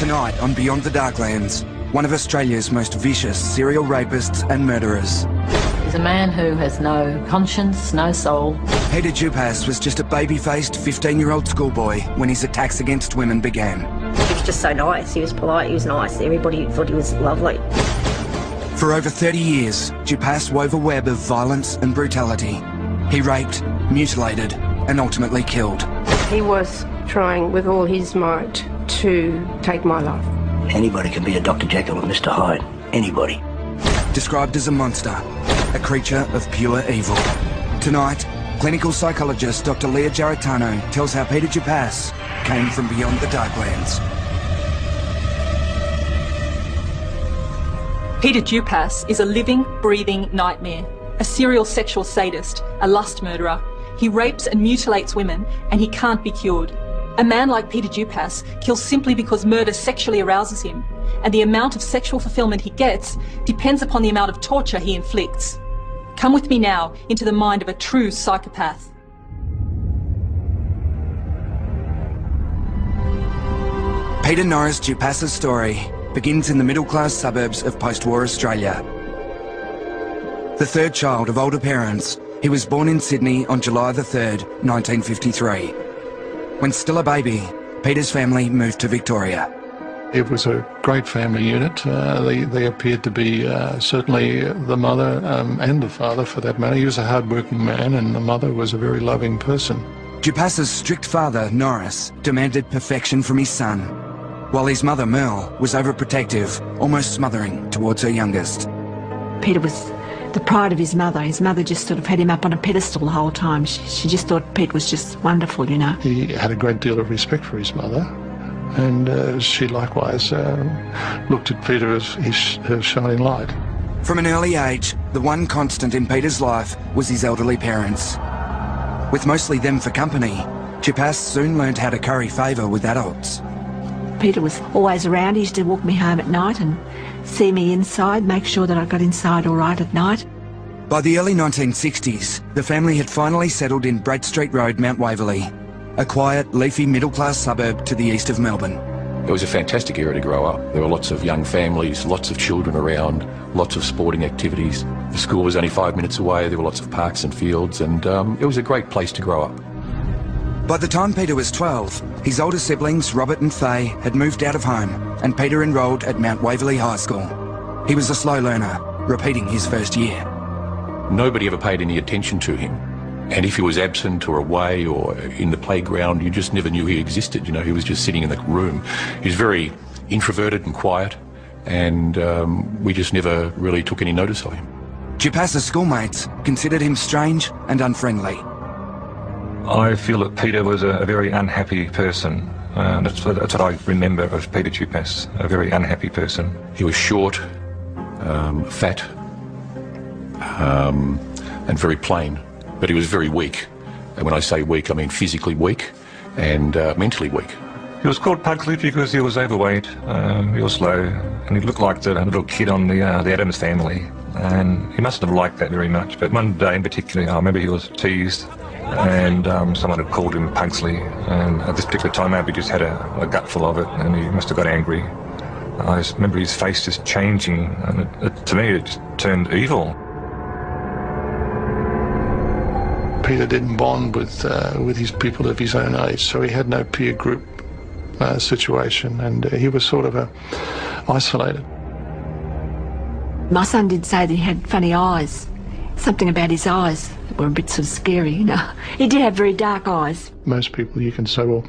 Tonight on Beyond the Darklands, one of Australia's most vicious serial rapists and murderers. He's a man who has no conscience, no soul. Peter Dupas was just a baby-faced 15-year-old schoolboy when his attacks against women began. He was just so nice, he was polite, he was nice, everybody thought he was lovely. For over 30 years, Dupas wove a web of violence and brutality. He raped, mutilated, and ultimately killed. He was trying with all his might to take my life. Anybody can be a Dr. Jekyll and Mr. Hyde. Anybody. Described as a monster, a creature of pure evil. Tonight, clinical psychologist Dr. Leah Giarratano tells how Peter Dupas came from beyond the Darklands. Peter Dupas is a living, breathing nightmare, a serial sexual sadist, a lust murderer. He rapes and mutilates women, and he can't be cured. A man like Peter Dupas kills simply because murder sexually arouses him, and the amount of sexual fulfillment he gets depends upon the amount of torture he inflicts. Come with me now into the mind of a true psychopath. Peter Norris Dupas's story begins in the middle-class suburbs of post-war Australia. The third child of older parents, he was born in Sydney on July the 3rd, 1953. When still a baby, Peter's family moved to Victoria. It was a great family unit. They appeared to be certainly the mother and the father, for that matter. He was a hard-working man, and the mother was a very loving person. Dupas's strict father, Norris, demanded perfection from his son, while his mother, Merle, was overprotective, almost smothering towards her youngest. Peter was the pride of his mother. His mother just sort of had him up on a pedestal the whole time. She just thought Pete was just wonderful, you know. He had a great deal of respect for his mother, and she likewise looked at Peter as her shining light. From an early age, the one constant in Peter's life was his elderly parents. With mostly them for company, Dupas soon learned how to curry favour with adults. Peter was always around. He used to walk me home at night and see me inside, make sure that I got inside all right at night. By the early 1960s, the family had finally settled in Bradstreet Road, Mount Waverley, a quiet, leafy middle-class suburb to the east of Melbourne. It was a fantastic era to grow up. There were lots of young families, lots of children around, lots of sporting activities. The school was only 5 minutes away. There were lots of parks and fields, and it was a great place to grow up. By the time Peter was 12, his older siblings, Robert and Faye, had moved out of home, and Peter enrolled at Mount Waverley High School. He was a slow learner, repeating his first year. Nobody ever paid any attention to him. And if he was absent or away or in the playground, you just never knew he existed. You know, he was just sitting in the room. He was very introverted and quiet, and we just never really took any notice of him. Dupas's schoolmates considered him strange and unfriendly. I feel that Peter was a very unhappy person. That's what I remember of Peter Dupas, a very unhappy person. He was short, fat, and very plain, but he was very weak. And when I say weak, I mean physically weak and mentally weak. He was called Pugsley because he was overweight, he was slow, and he looked like the little kid on the Addams Family. And he mustn't have liked that very much, but one day in particular, I remember he was teased, and someone had called him Pugsley, and at this particular time maybe he just had a gutful of it, and he must have got angry. I just remember his face just changing, and to me it just turned evil. Peter didn't bond with his people of his own age, so he had no peer group situation, and he was sort of isolated. My son did say that he had funny eyes. Something about his eyes that were a bit sort of scary, you know. He did have very dark eyes. Most people you can say, well,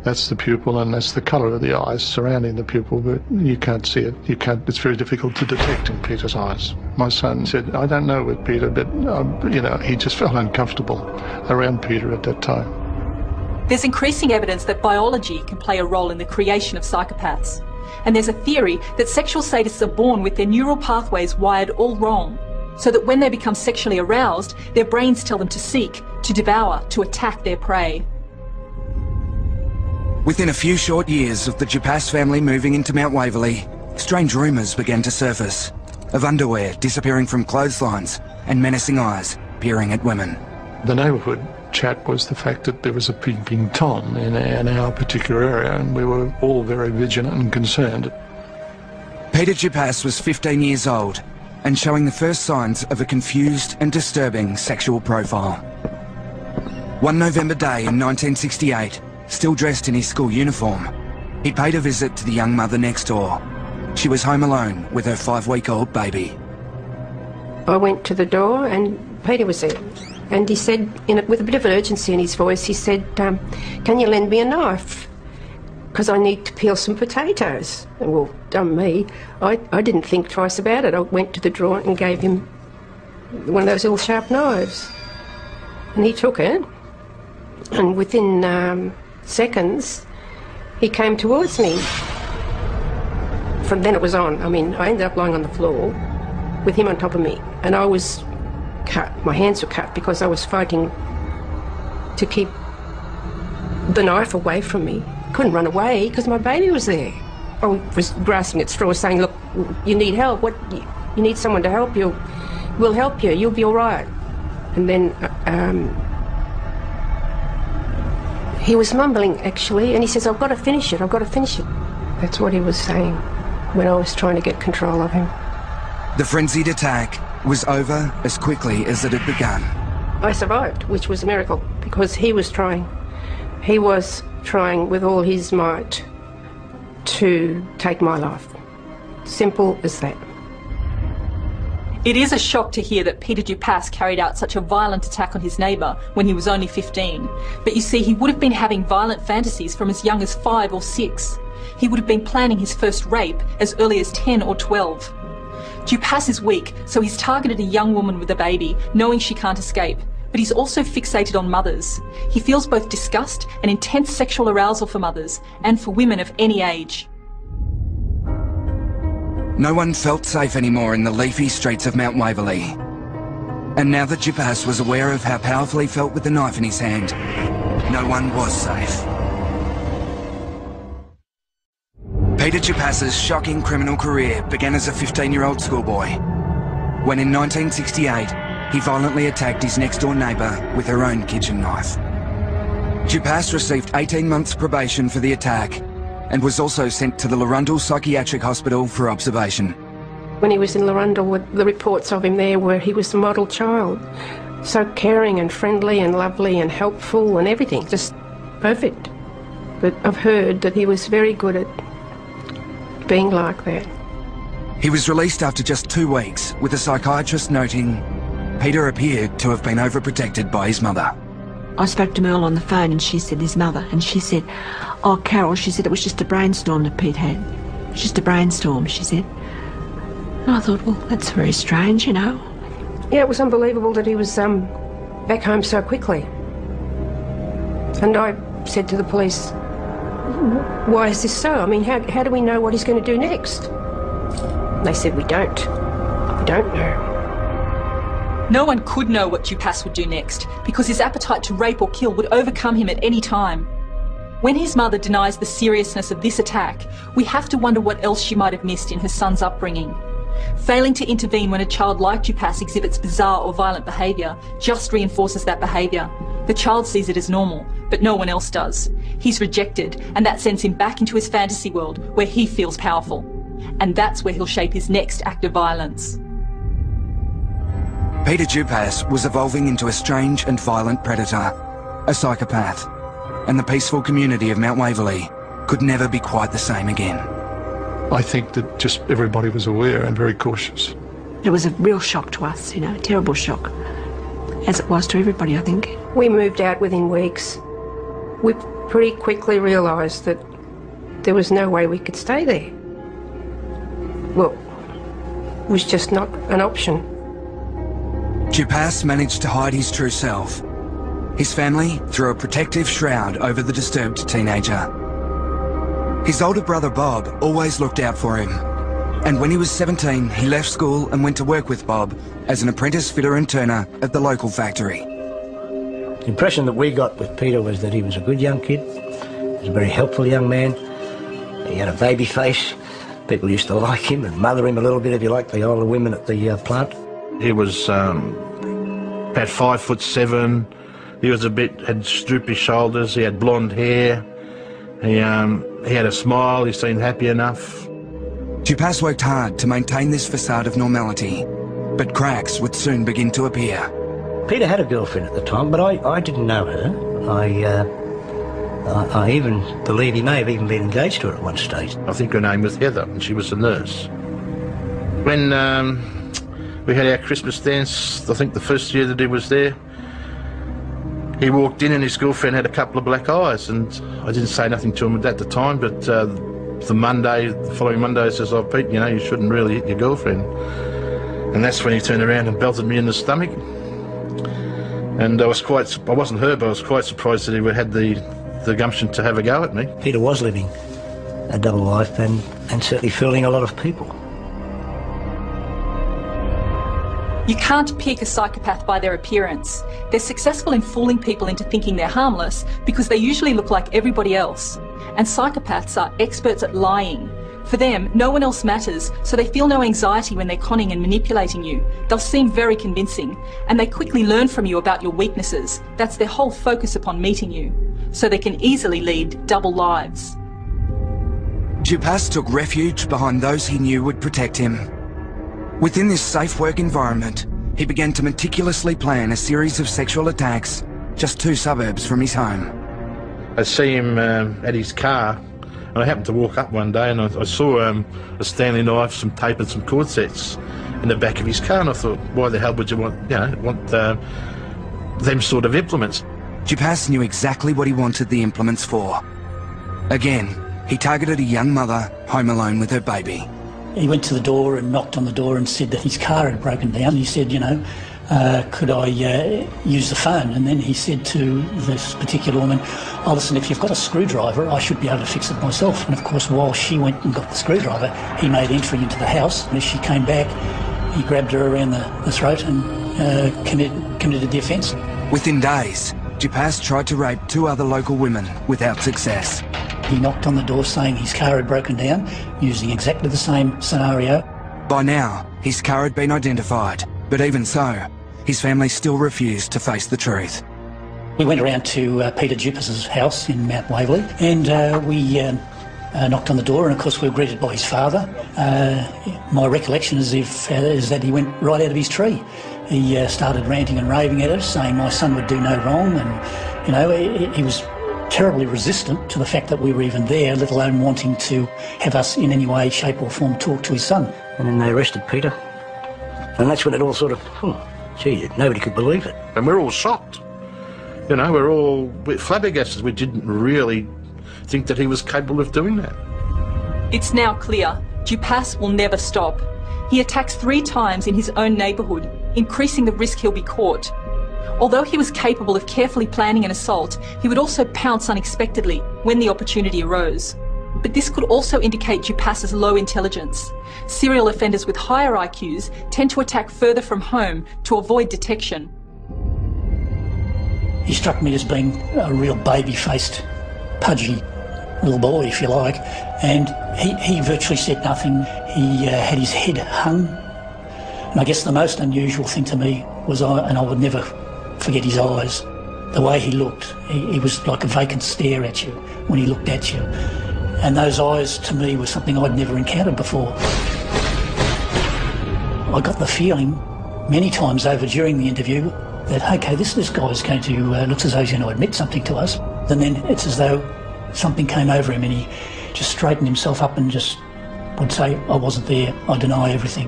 that's the pupil and that's the colour of the eyes surrounding the pupil, but you can't see it. It's very difficult to detect in Peter's eyes. My son said, I don't know with Peter, but, you know, he just felt uncomfortable around Peter at that time. There's increasing evidence that biology can play a role in the creation of psychopaths. And there's a theory that sexual sadists are born with their neural pathways wired all wrong, so that when they become sexually aroused, their brains tell them to seek, to devour, to attack their prey. Within a few short years of the Dupas family moving into Mount Waverley, strange rumours began to surface of underwear disappearing from clotheslines and menacing eyes peering at women. The neighbourhood chat was the fact that there was a peeping Tom in our particular area, and we were all very vigilant and concerned. Peter Dupas was 15 years old and showing the first signs of a confused and disturbing sexual profile. One November day in 1968, still dressed in his school uniform, he paid a visit to the young mother next door. She was home alone with her 5-week-old baby. I went to the door and Peter was there, and he said, with a bit of urgency in his voice, he said, "Can you lend me a knife? Because I need to peel some potatoes." And well, dumb me, I didn't think twice about it. I went to the drawer and gave him one of those little sharp knives. And he took it, and within seconds, he came towards me. From then it was on. I mean, I ended up lying on the floor with him on top of me, and I was cut. My hands were cut because I was fighting to keep the knife away from me. Couldn't run away because my baby was there. I was grasping at straws saying, "Look, you need help. You need someone to help you. We'll help you. You'll be all right." And then he was mumbling, actually, and he says, "I've got to finish it. I've got to finish it." That's what he was saying when I was trying to get control of him. The frenzied attack was over as quickly as it had begun. I survived, which was a miracle, because he was trying. He was trying with all his might to take my life. Simple as that. It is a shock to hear that Peter Dupas carried out such a violent attack on his neighbour when he was only 15. But you see, he would have been having violent fantasies from as young as 5 or 6. He would have been planning his first rape as early as 10 or 12. Dupas is weak, so he's targeted a young woman with a baby, knowing she can't escape. But he's also fixated on mothers. He feels both disgust and intense sexual arousal for mothers, and for women of any age. No one felt safe anymore in the leafy streets of Mount Waverley. And now that Dupas was aware of how powerful he felt with the knife in his hand, no one was safe. Peter Dupas's shocking criminal career began as a 15-year-old schoolboy, when in 1968 he violently attacked his next-door neighbour with her own kitchen knife. Dupas received 18 months probation for the attack and was also sent to the Larundel Psychiatric Hospital for observation. When he was in Larundel, the reports of him there were he was a model child, so caring and friendly and lovely and helpful and everything, just perfect. But I've heard that he was very good at being like that. He was released after just 2 weeks, with a psychiatrist noting Peter appeared to have been overprotected by his mother. I spoke to Merle on the phone and she said, his mother, and she said, "Oh, Carol," she said, "it was just a brainstorm that Pete had. It was just a brainstorm," she said. And I thought, well, that's very strange, you know. Yeah, it was unbelievable that he was back home so quickly. And I said to the police, "Why is this so? I mean, how do we know what he's going to do next?" They said, We don't know." No one could know what Dupas would do next, because his appetite to rape or kill would overcome him at any time. When his mother denies the seriousness of this attack, we have to wonder what else she might have missed in her son's upbringing. Failing to intervene when a child like Dupas exhibits bizarre or violent behaviour just reinforces that behaviour. The child sees it as normal, but no one else does. He's rejected, and that sends him back into his fantasy world where he feels powerful. And that's where he'll shape his next act of violence. Peter Dupas was evolving into a strange and violent predator, a psychopath, and the peaceful community of Mount Waverley could never be quite the same again. I think that just everybody was aware and very cautious. It was a real shock to us, you know, a terrible shock, as it was to everybody, I think. We moved out within weeks. We pretty quickly realised that there was no way we could stay there. Well, it was just not an option. Dupas managed to hide his true self. His family threw a protective shroud over the disturbed teenager. His older brother Bob always looked out for him, and when he was 17 he left school and went to work with Bob as an apprentice fitter and turner at the local factory. The impression that we got with Peter was that he was a good young kid, he was a very helpful young man, he had a baby face, people used to like him and mother him a little bit, if you like, the older women at the plant. He was about 5'7", He was had droopy shoulders, he had blonde hair, he had a smile, he seemed happy enough. Dupas worked hard to maintain this facade of normality, but cracks would soon begin to appear. Peter had a girlfriend at the time, but I didn't know her. I even believe he may have even been engaged to her at one stage. I think her name was Heather, and she was a nurse. When we had our Christmas dance, I think the first year that he was there, he walked in and his girlfriend had a couple of black eyes, and I didn't say nothing to him at the time, but the following Monday, he says, "Oh, Pete, you know, you shouldn't really hit your girlfriend." And that's when he turned around and belted me in the stomach. And I wasn't hurt, but I was quite surprised that he had the gumption to have a go at me. Peter was living a double life and certainly fooling a lot of people. You can't pick a psychopath by their appearance. They're successful in fooling people into thinking they're harmless because they usually look like everybody else. And psychopaths are experts at lying. For them, no one else matters, so they feel no anxiety when they're conning and manipulating you. They'll seem very convincing, and they quickly learn from you about your weaknesses. That's their whole focus upon meeting you. So they can easily lead double lives. Dupas took refuge behind those he knew would protect him. Within this safe work environment, he began to meticulously plan a series of sexual attacks just 2 suburbs from his home. I see him at his car, and I happened to walk up one day and I saw a Stanley knife, some tape and some cord sets in the back of his car, and I thought, why the hell would you want them sort of implements? Dupas knew exactly what he wanted the implements for. Again, he targeted a young mother home alone with her baby. He went to the door and knocked on the door and said that his car had broken down. He said, you know, could I use the phone? And then he said to this particular woman, oh, listen, if you've got a screwdriver, I should be able to fix it myself. And of course, while she went and got the screwdriver, he made entry into the house. And as she came back, he grabbed her around the throat and committed the offence. Within days, Dupas tried to rape 2 other local women without success. He knocked on the door saying his car had broken down, using exactly the same scenario. By now, his car had been identified, but even so, his family still refused to face the truth. We went around to Peter Dupas's house in Mount Waverley, and we knocked on the door, and of course we were greeted by his father. My recollection is that he went right out of his tree. He started ranting and raving at us, saying my son would do no wrong, and you know, he was terribly resistant to the fact that we were even there, let alone wanting to have us in any way, shape or form talk to his son. And then they arrested Peter. And that's when it all sort of, gee, nobody could believe it. And we're all shocked. You know, we're flabbergasted. We didn't really think that he was capable of doing that. It's now clear, Dupas will never stop. He attacks 3 times in his own neighbourhood, increasing the risk he'll be caught. Although he was capable of carefully planning an assault, he would also pounce unexpectedly when the opportunity arose. But this could also indicate Dupas's low intelligence. Serial offenders with higher IQs tend to attack further from home to avoid detection. He struck me as being a real baby-faced, pudgy little boy, if you like, and he virtually said nothing. He had his head hung. And I guess the most unusual thing to me was, and I would never forget his eyes, the way he looked. He was like a vacant stare at you when he looked at you. And those eyes, to me, were something I'd never encountered before. I got the feeling many times over during the interview that, okay, this guy's going to, looks as though he's going to admit something to us. And then it's as though something came over him and he just straightened himself up and just would say, I wasn't there, I deny everything.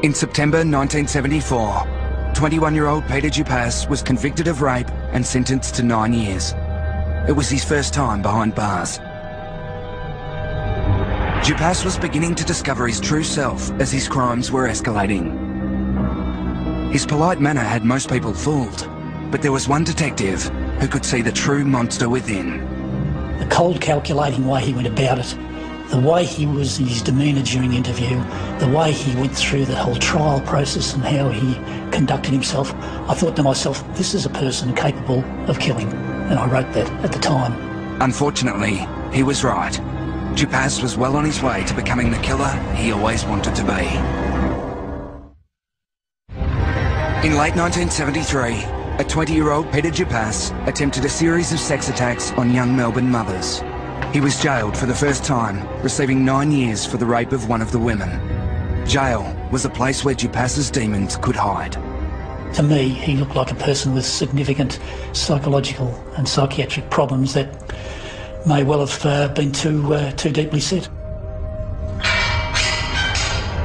In September 1974, 21-year-old Peter Dupas was convicted of rape and sentenced to 9 years. It was his first time behind bars. Dupas was beginning to discover his true self as his crimes were escalating. His polite manner had most people fooled, but there was one detective who could see the true monster within. The cold, calculating way he went about it, the way he was in his demeanour during the interview, the way he went through the whole trial process and how he conducted himself, I thought to myself, this is a person capable of killing. And I wrote that at the time. Unfortunately, he was right. Dupas was well on his way to becoming the killer he always wanted to be. In late 1973, a 20-year-old Peter Dupas attempted a series of sex attacks on young Melbourne mothers. He was jailed for the first time, receiving 9 years for the rape of one of the women. Jail was a place where Dupas's demons could hide. To me, he looked like a person with significant psychological and psychiatric problems that may well have been too deeply set.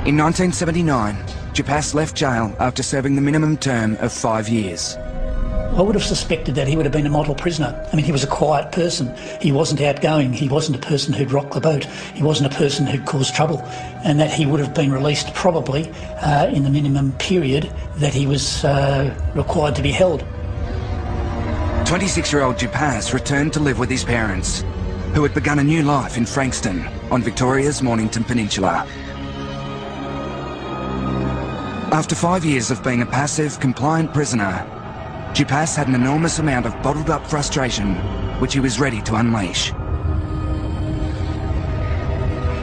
In 1979, Dupas left jail after serving the minimum term of 5 years. I would have suspected that he would have been a model prisoner. I mean, he was a quiet person. He wasn't outgoing. He wasn't a person who'd rock the boat. He wasn't a person who'd cause trouble. And that he would have been released probably in the minimum period that he was required to be held. 26-year-old Dupas returned to live with his parents, who had begun a new life in Frankston on Victoria's Mornington Peninsula. After 5 years of being a passive, compliant prisoner, Dupas had an enormous amount of bottled-up frustration, which he was ready to unleash.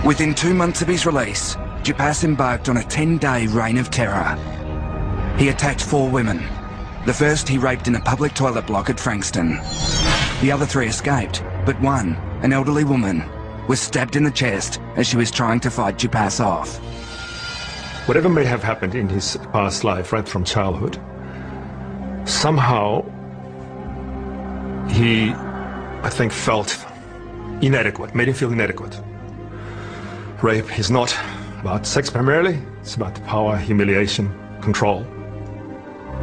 Within 2 months of his release, Dupas embarked on a 10-day reign of terror. He attacked 4 women. The first he raped in a public toilet block at Frankston. The other 3 escaped, but one, an elderly woman, was stabbed in the chest as she was trying to fight Dupas off. Whatever may have happened in his past life, right from childhood, somehow he, I think, felt inadequate, made him feel inadequate. Rape is not about sex primarily, it's about power, humiliation, control,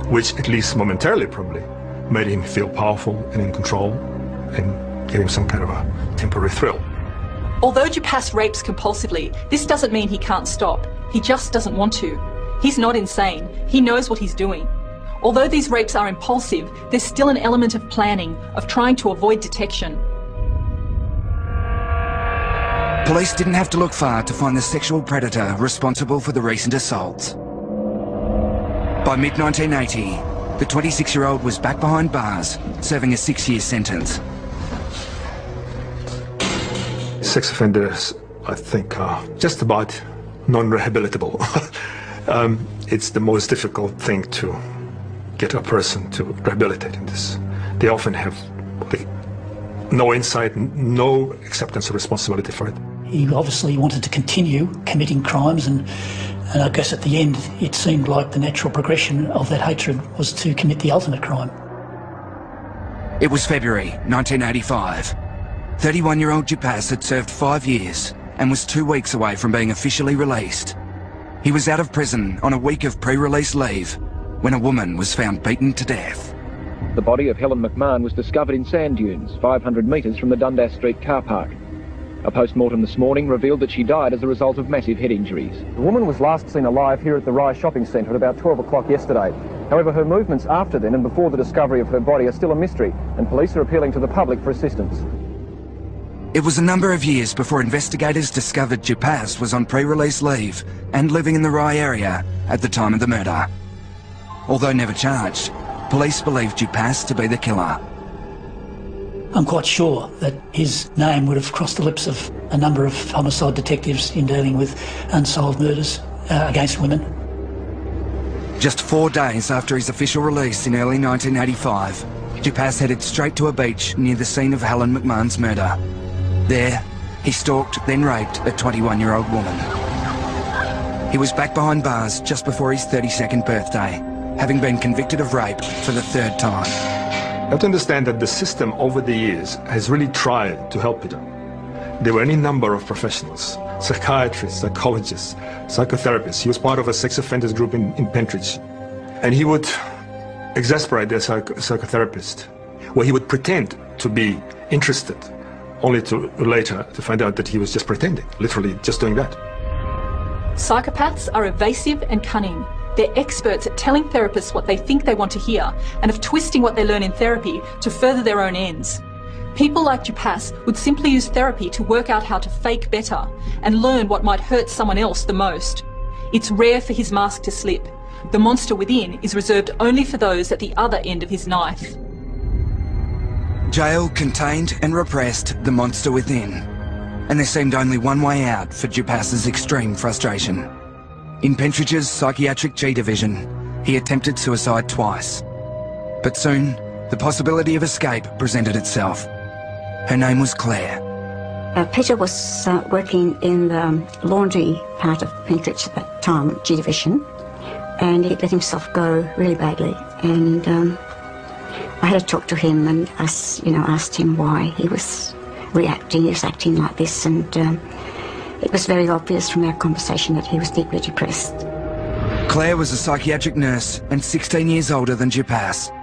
which at least momentarily probably made him feel powerful and in control and gave him some kind of a temporary thrill. Although Dupas rapes compulsively, this doesn't mean he can't stop. He just doesn't want to. He's not insane. He knows what he's doing. Although these rapes are impulsive, there's still an element of planning, of trying to avoid detection. Police didn't have to look far to find the sexual predator responsible for the recent assaults. By mid-1980, the 26-year-old was back behind bars, serving a 6-year sentence. Sex offenders, I think, are just about non-rehabilitable. It's the most difficult thing to get a person to rehabilitate in this. They often have no insight, no acceptance of responsibility for it. He obviously wanted to continue committing crimes, and I guess at the end it seemed like the natural progression of that hatred was to commit the ultimate crime. It was February 1985. 31-year-old Dupas had served 5 years and was 2 weeks away from being officially released. He was out of prison on a week of pre-release leave when a woman was found beaten to death. The body of Helen McMahon was discovered in sand dunes, 500 metres from the Dundas Street car park. A post-mortem this morning revealed that she died as a result of massive head injuries. The woman was last seen alive here at the Rye shopping centre at about 12 o'clock yesterday. However, her movements after then and before the discovery of her body are still a mystery, and police are appealing to the public for assistance. It was a number of years before investigators discovered Dupas was on pre-release leave and living in the Rye area at the time of the murder. Although never charged, police believe Dupas to be the killer. I'm quite sure that his name would have crossed the lips of a number of homicide detectives in dealing with unsolved murders against women. Just 4 days after his official release in early 1985, Dupas headed straight to a beach near the scene of Helen McMahon's murder. There, he stalked, then raped a 21-year-old woman. He was back behind bars just before his 32nd birthday, having been convicted of rape for the 3rd time. You have to understand that the system over the years has really tried to help Peter. There were any number of professionals, psychiatrists, psychologists, psychotherapists. He was part of a sex offenders group in Pentridge. And he would exasperate their psychotherapist, where he would pretend to be interested, only to later to find out that he was just pretending, literally just doing that. Psychopaths are evasive and cunning. They're experts at telling therapists what they think they want to hear and of twisting what they learn in therapy to further their own ends. People like Dupas would simply use therapy to work out how to fake better and learn what might hurt someone else the most. It's rare for his mask to slip. The monster within is reserved only for those at the other end of his knife. Jail contained and repressed the monster within, and there seemed only one way out for Dupas's extreme frustration. In Pentridge's psychiatric G division, he attempted suicide twice. But soon, the possibility of escape presented itself. Her name was Claire. Peter was working in the laundry part of Penkridge at that time, G Division, and he let himself go really badly. And I had to talk to him and asked him why he was reacting, he was acting like this, and it was very obvious from our conversation that he was deeply depressed. Claire was a psychiatric nurse and 16 years older than Dupas.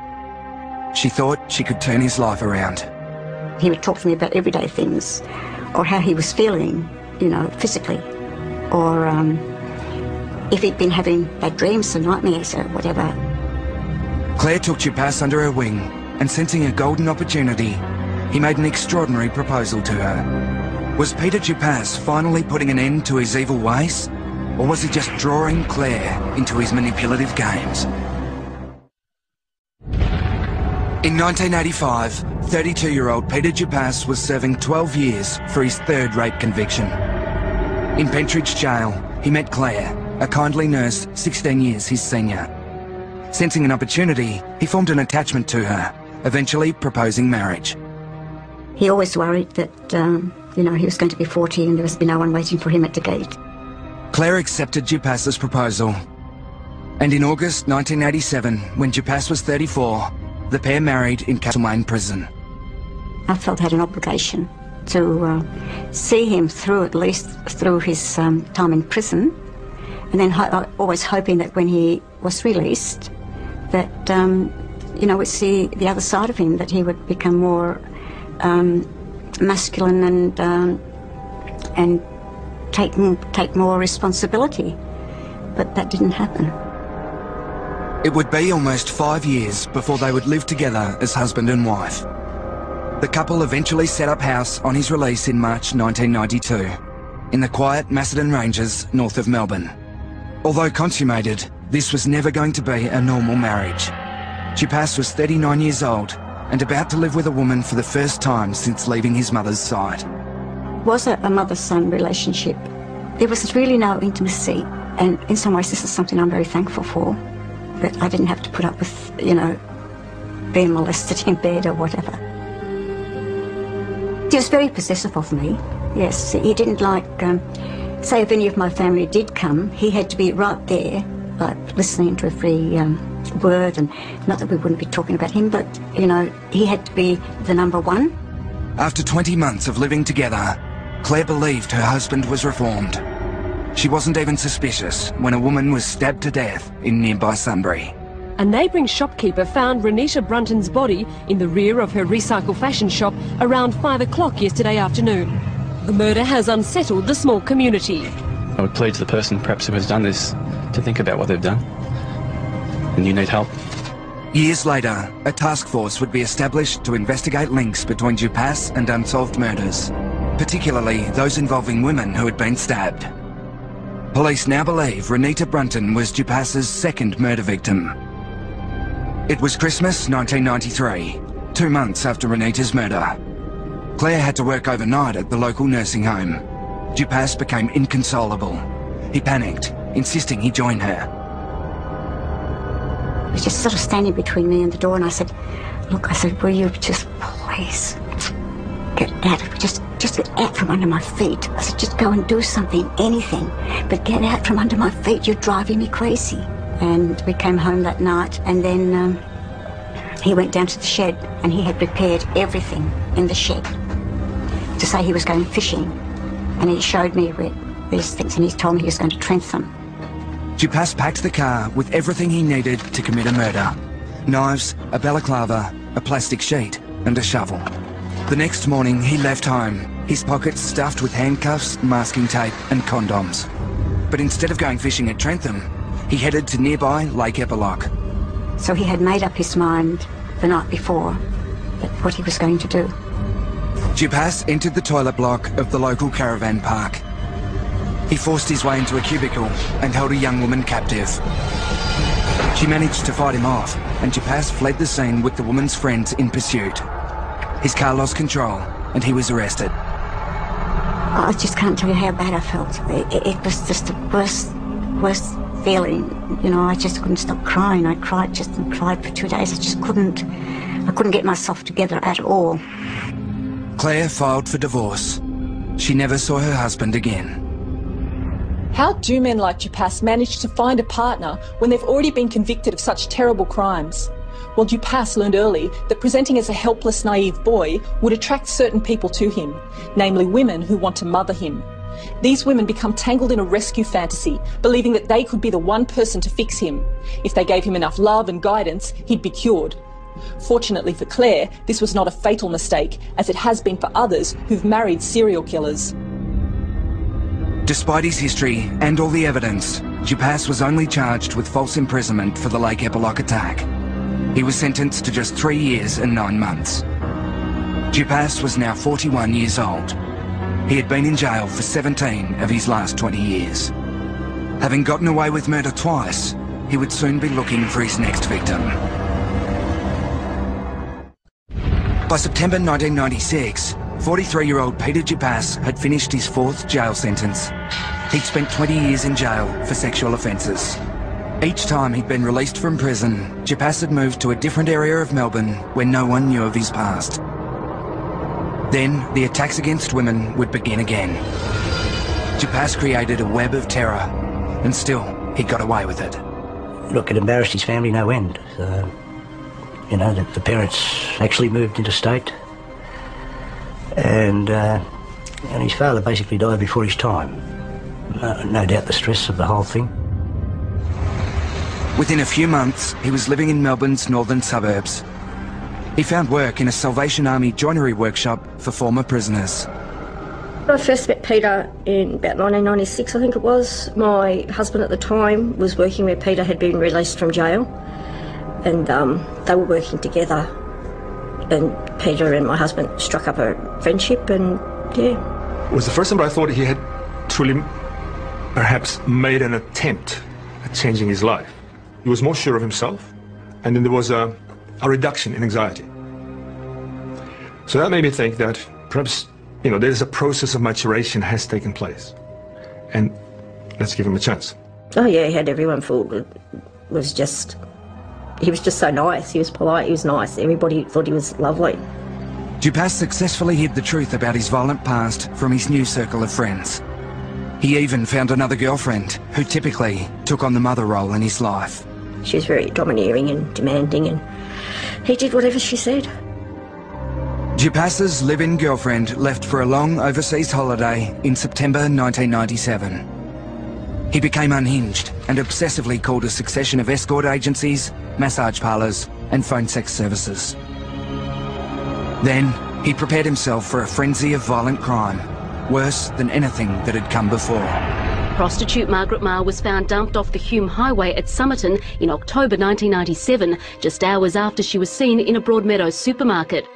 She thought she could turn his life around. He would talk to me about everyday things, or how he was feeling, physically, or if he'd been having bad dreams or nightmares or whatever. Claire took Dupas under her wing, and sensing a golden opportunity, he made an extraordinary proposal to her. Was Peter Dupas finally putting an end to his evil ways? Or was he just drawing Claire into his manipulative games? In 1985, 32-year-old Peter Dupas was serving 12 years for his third rape conviction. In Pentridge Jail, he met Claire, a kindly nurse 16 years his senior. Sensing an opportunity, he formed an attachment to her, eventually proposing marriage. He always worried that, he was going to be 40 and there was no one waiting for him at the gate. Claire accepted Dupas's proposal. And in August 1987, when Dupas was 34, the pair married in Castlemaine prison. I felt I had an obligation to see him through, at least through his time in prison, and then always hoping that when he was released, that, we'd see the other side of him, that he would become more masculine and take more responsibility. But that didn't happen. It would be almost 5 years before they would live together as husband and wife. The couple eventually set up house on his release in March 1992, in the quiet Macedon Ranges north of Melbourne. Although consummated, this was never going to be a normal marriage. Dupas was 39 years old and about to live with a woman for the first time since leaving his mother's side. It was a mother-son relationship. There was really no intimacy, and in some ways this is something I'm very thankful for. That I didn't have to put up with, being molested in bed or whatever. He was very possessive of me, yes. He didn't like, say if any of my family did come, he had to be right there, like listening to every word, and not that we wouldn't be talking about him, but, he had to be the number one. After 20 months of living together, Claire believed her husband was reformed. She wasn't even suspicious when a woman was stabbed to death in nearby Sunbury. A neighbouring shopkeeper found Renita Brunton's body in the rear of her recycle fashion shop around 5 o'clock yesterday afternoon. The murder has unsettled the small community. I would plead to the person perhaps who has done this to think about what they've done. And you need help. Years later, a task force would be established to investigate links between Dupas and unsolved murders, particularly those involving women who had been stabbed. Police now believe Renita Brunton was Dupas's second murder victim. It was Christmas 1993, 2 months after Renita's murder. Claire had to work overnight at the local nursing home. Dupas became inconsolable. He panicked, insisting he join her. He was just sort of standing between me and the door, and I said, look, will you just please get out of it, just get out from under my feet. I said, just go and do something, anything, but get out from under my feet, you're driving me crazy. And we came home that night, and then he went down to the shed, and he had prepared everything in the shed to say he was going fishing, and he showed me these things, and he told me he was going to Trentham. Dupas packed the car with everything he needed to commit a murder. Knives, a balaclava, a plastic sheet, and a shovel. The next morning, he left home, his pockets stuffed with handcuffs, masking tape, and condoms. But instead of going fishing at Trentham, he headed to nearby Lake Eppalock. So he had made up his mind the night before what he was going to do. Dupas entered the toilet block of the local caravan park. He forced his way into a cubicle and held a young woman captive. She managed to fight him off, and Dupas fled the scene with the woman's friends in pursuit. His car lost control, and he was arrested. I just can't tell you how bad I felt. It was just the worst feeling. You know, I just couldn't stop crying. I cried and cried for 2 days. I couldn't get myself together at all. Claire filed for divorce. She never saw her husband again. How do men like Dupas manage to find a partner when they've already been convicted of such terrible crimes? Well, Dupas learned early that presenting as a helpless, naive boy would attract certain people to him, namely women who want to mother him. These women become tangled in a rescue fantasy, believing that they could be the one person to fix him. If they gave him enough love and guidance, he'd be cured. Fortunately for Claire, this was not a fatal mistake, as it has been for others who've married serial killers. Despite his history and all the evidence, Dupas was only charged with false imprisonment for the Lake Epilogue attack. He was sentenced to just 3 years and 9 months. Dupas was now 41 years old. He had been in jail for 17 of his last 20 years. Having gotten away with murder twice, he would soon be looking for his next victim. By September 1996, 43-year-old Peter Dupas had finished his 4th jail sentence. He'd spent 20 years in jail for sexual offences. Each time he'd been released from prison, Dupas had moved to a different area of Melbourne where no one knew of his past. Then the attacks against women would begin again. Dupas created a web of terror, and still he got away with it. Look, it embarrassed his family no end. You know, the parents actually moved interstate, and his father basically died before his time. No doubt the stress of the whole thing. Within a few months, he was living in Melbourne's northern suburbs. He found work in a Salvation Army joinery workshop for former prisoners. I first met Peter in about 1996, I think it was. My husband at the time was working where Peter had been released from jail, and they were working together. And Peter and my husband struck up a friendship, and yeah. It was the first time I thought he had truly, perhaps, made an attempt at changing his life. He was more sure of himself, and then there was a reduction in anxiety. So that made me think that perhaps, you know, there's a process of maturation has taken place, and let's give him a chance. Oh yeah, he had everyone fooled. He was just so nice. He was polite, he was nice. Everybody thought he was lovely. Dupas successfully hid the truth about his violent past from his new circle of friends. He even found another girlfriend who typically took on the mother role in his life. She was very domineering and demanding, and he did whatever she said. Dupas's live-in girlfriend left for a long overseas holiday in September 1997. He became unhinged and obsessively called a succession of escort agencies, massage parlours and phone sex services. Then he prepared himself for a frenzy of violent crime, worse than anything that had come before. Prostitute Margaret Ma was found dumped off the Hume Highway at Somerton in October 1997, just hours after she was seen in a Broadmeadows supermarket.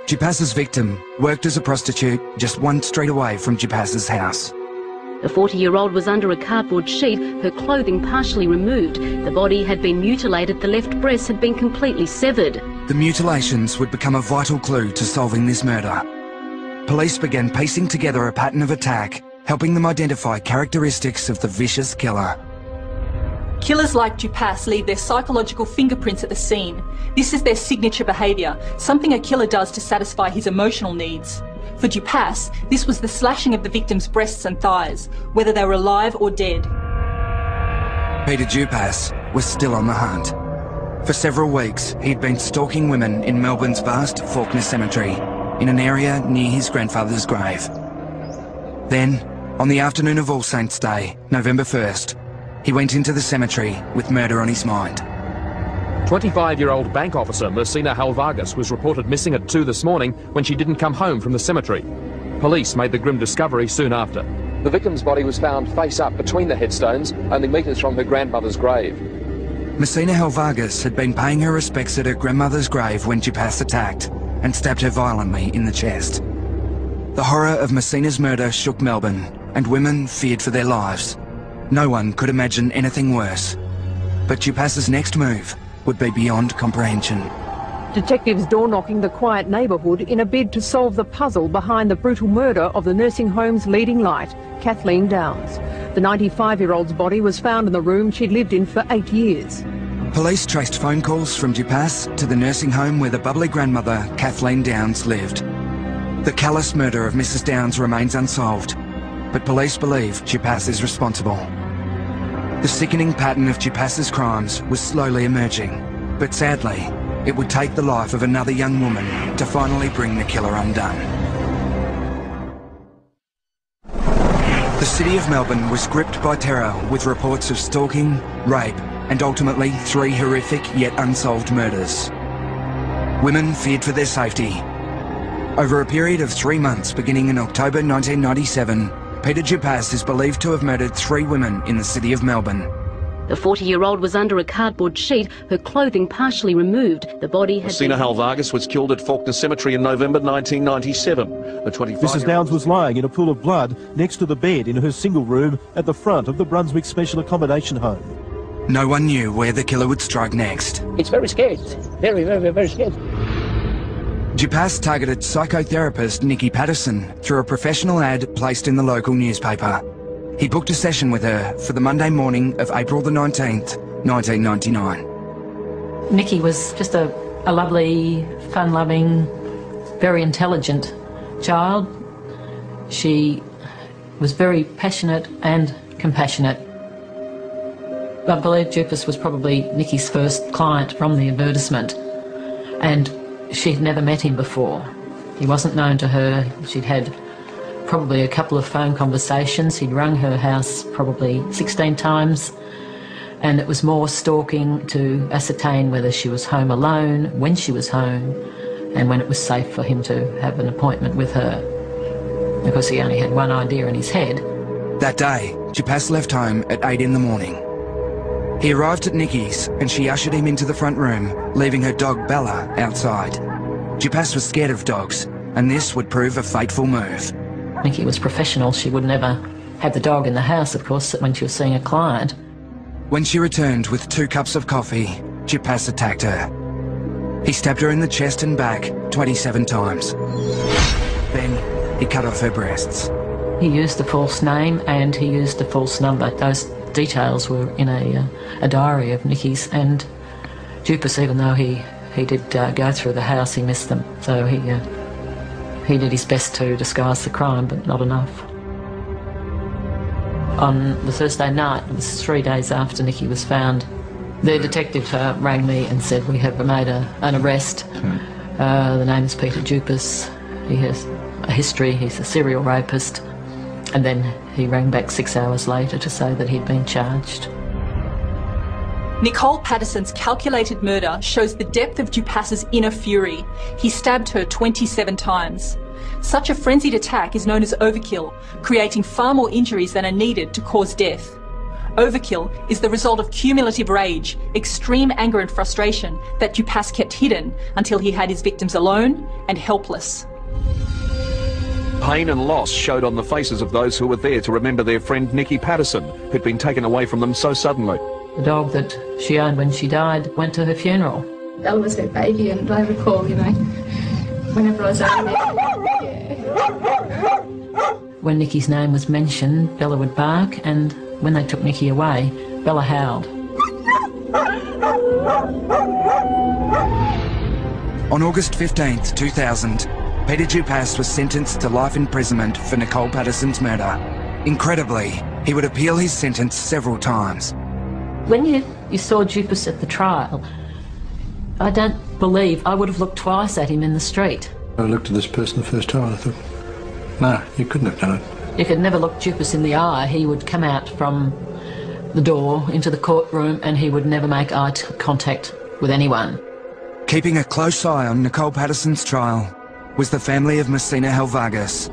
Dupas's victim worked as a prostitute just 1 street away from Dupas's house. The 40-year-old was under a cardboard sheet, her clothing partially removed. The body had been mutilated, the left breast had been completely severed. The mutilations would become a vital clue to solving this murder. Police began piecing together a pattern of attack, helping them identify characteristics of the vicious killer. Killers like Dupas leave their psychological fingerprints at the scene. This is their signature behaviour, something a killer does to satisfy his emotional needs. For Dupas, this was the slashing of the victim's breasts and thighs, whether they were alive or dead. Peter Dupas was still on the hunt. For several weeks, he'd been stalking women in Melbourne's vast Fawkner Cemetery, in an area near his grandfather's grave. Then, on the afternoon of All Saints' Day, November 1st, he went into the cemetery with murder on his mind. 25-year-old bank officer Mersina Halvargas was reported missing at 2 this morning when she didn't come home from the cemetery. Police made the grim discovery soon after. The victim's body was found face up between the headstones, only metres from her grandmother's grave. Mersina Halvargas had been paying her respects at her grandmother's grave when Dupas attacked and stabbed her violently in the chest. The horror of Mersina's murder shook Melbourne, and women feared for their lives. No one could imagine anything worse. But Dupas's next move would be beyond comprehension. Detectives door-knocking the quiet neighbourhood in a bid to solve the puzzle behind the brutal murder of the nursing home's leading light, Kathleen Downs. The 95-year-old's body was found in the room she'd lived in for 8 years. Police traced phone calls from Dupas to the nursing home where the bubbly grandmother, Kathleen Downs, lived. The callous murder of Mrs. Downs remains unsolved, but police believe Dupas is responsible. The sickening pattern of Dupas's crimes was slowly emerging, but sadly, it would take the life of another young woman to finally bring the killer undone. The city of Melbourne was gripped by terror with reports of stalking, rape, and ultimately 3 horrific yet unsolved murders. Women feared for their safety. Over a period of 3 months beginning in October 1997, Peter Dupas is believed to have murdered 3 women in the city of Melbourne. The 40-year-old was under a cardboard sheet, her clothing partially removed. The body had Messina Halvargas was killed at Faulkner Cemetery in November 1997. The 25-year-old... Mrs. Downs was lying in a pool of blood next to the bed in her single room at the front of the Brunswick Special Accommodation Home. No one knew where the killer would strike next. It's very scary. Very, very, very scary. Dupas targeted psychotherapist Nikki Patterson through a professional ad placed in the local newspaper. He booked a session with her for the Monday morning of April the 19th, 1999. Nikki was just a lovely, fun-loving, very intelligent child. She was very passionate and compassionate. I believe Dupas was probably Nikki's first client from the advertisement, and she'd never met him before. He wasn't known to her. She'd had probably a couple of phone conversations. He'd rung her house probably 16 times, and it was more stalking to ascertain whether she was home alone, when she was home, and when it was safe for him to have an appointment with her, because he only had one idea in his head. That day, Dupas left home at 8 in the morning. He arrived at Nikki's and she ushered him into the front room, leaving her dog Bella outside. Dupas was scared of dogs, and this would prove a fateful move. Nikki was professional. She would never have the dog in the house, of course, when she was seeing a client. When she returned with 2 cups of coffee, Dupas attacked her. He stabbed her in the chest and back 27 times. Then he cut off her breasts. He used a false name and he used a false number. Those details were in a diary of Nikki's, and Dupas, even though he did go through the house, he missed them. So he did his best to disguise the crime, but not enough. On the Thursday night, it was 3 days after Nikki was found, the detective rang me and said, we have made an arrest. The name is Peter Dupas. He has a history, he's a serial rapist. And then he rang back 6 hours later to say that he'd been charged. Nicole Patterson's calculated murder shows the depth of Dupas's inner fury. He stabbed her 27 times. Such a frenzied attack is known as overkill, creating far more injuries than are needed to cause death. Overkill is the result of cumulative rage, extreme anger and frustration that Dupas kept hidden until he had his victims alone and helpless. Pain and loss showed on the faces of those who were there to remember their friend Nikki Patterson, who'd been taken away from them so suddenly. The dog that she owned when she died went to her funeral. Bella was her baby, and I recall, whenever I was over there. When Nikki's name was mentioned, Bella would bark, and when they took Nikki away, Bella howled. On August 15th, 2000, Peter Dupas was sentenced to life imprisonment for Nicole Patterson's murder. Incredibly, he would appeal his sentence several times. When you saw Dupas at the trial, I don't believe I would have looked twice at him in the street. I looked at this person the first time and I thought, no, you couldn't have done it. You could never look Dupas in the eye. He would come out from the door into the courtroom and he would never make eye contact with anyone. Keeping a close eye on Nicole Patterson's trial was the family of Messina Halvargas.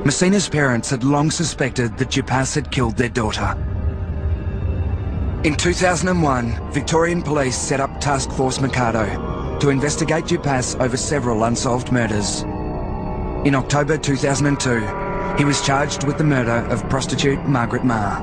Messina's parents had long suspected that Dupas had killed their daughter. In 2001, Victorian police set up Task Force Mikado to investigate Dupas over several unsolved murders. In October 2002, he was charged with the murder of prostitute Margaret Marr.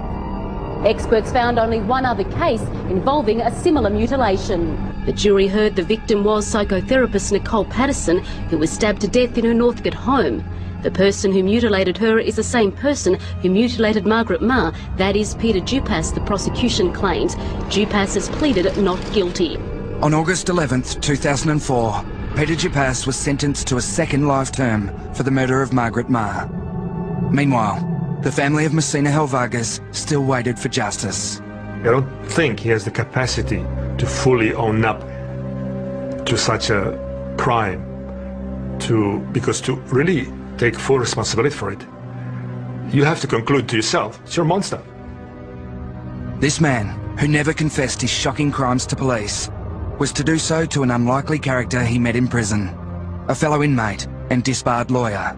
Experts found only one other case involving a similar mutilation. The jury heard the victim was psychotherapist Nicole Patterson, who was stabbed to death in her Northcote home. The person who mutilated her is the same person who mutilated Margaret Ma, that is Peter Dupas, the prosecution claims. Dupas has pleaded not guilty. On August 11th, 2004, Peter Dupas was sentenced to a second life term for the murder of Margaret Ma. Meanwhile, the family of Messina Helvargas still waited for justice. I don't think he has the capacity to fully own up to such a crime, because to really take full responsibility for it, you have to conclude to yourself, it's your monster. This man, who never confessed his shocking crimes to police, was to do so to an unlikely character he met in prison, a fellow inmate and disbarred lawyer.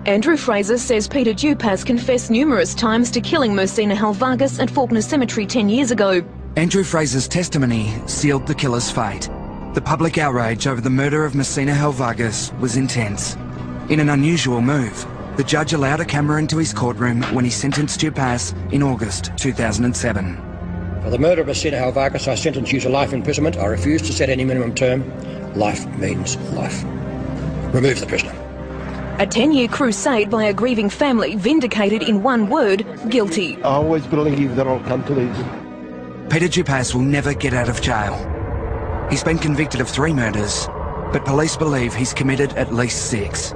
Andrew Fraser says Peter Dupas confessed numerous times to killing Messina Helvargas at Faulkner Cemetery 10 years ago. Andrew Fraser's testimony sealed the killer's fate. The public outrage over the murder of Messina Helvargas was intense. In an unusual move, the judge allowed a camera into his courtroom when he sentenced Dupas in August 2007. For the murder of Messina Helvargas, I sentence you to life imprisonment. I refuse to set any minimum term. Life means life. Remove the prisoner. A 10-year crusade by a grieving family vindicated in one word, guilty. I always believe that I'll come to these. Peter Dupas will never get out of jail. He's been convicted of 3 murders, but police believe he's committed at least 6.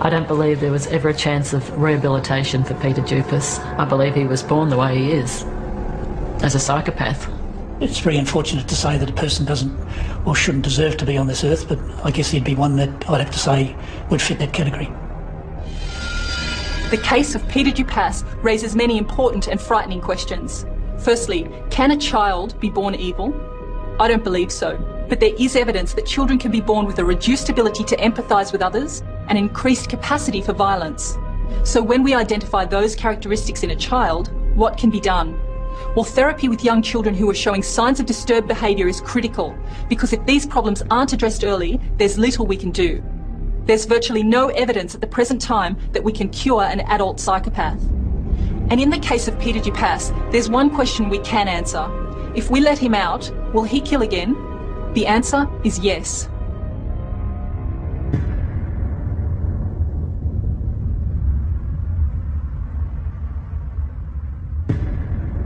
I don't believe there was ever a chance of rehabilitation for Peter Dupas. I believe he was born the way he is, as a psychopath. It's very unfortunate to say that a person doesn't or shouldn't deserve to be on this earth, but I guess he'd be one that I'd have to say would fit that category. The case of Peter Dupas raises many important and frightening questions. Firstly, can a child be born evil? I don't believe so, but there is evidence that children can be born with a reduced ability to empathise with others and increased capacity for violence. So when we identify those characteristics in a child, what can be done? Well, therapy with young children who are showing signs of disturbed behaviour is critical, because if these problems aren't addressed early, there's little we can do. There's virtually no evidence at the present time that we can cure an adult psychopath. And in the case of Peter Dupas, there's one question we can answer. If we let him out, will he kill again? The answer is yes.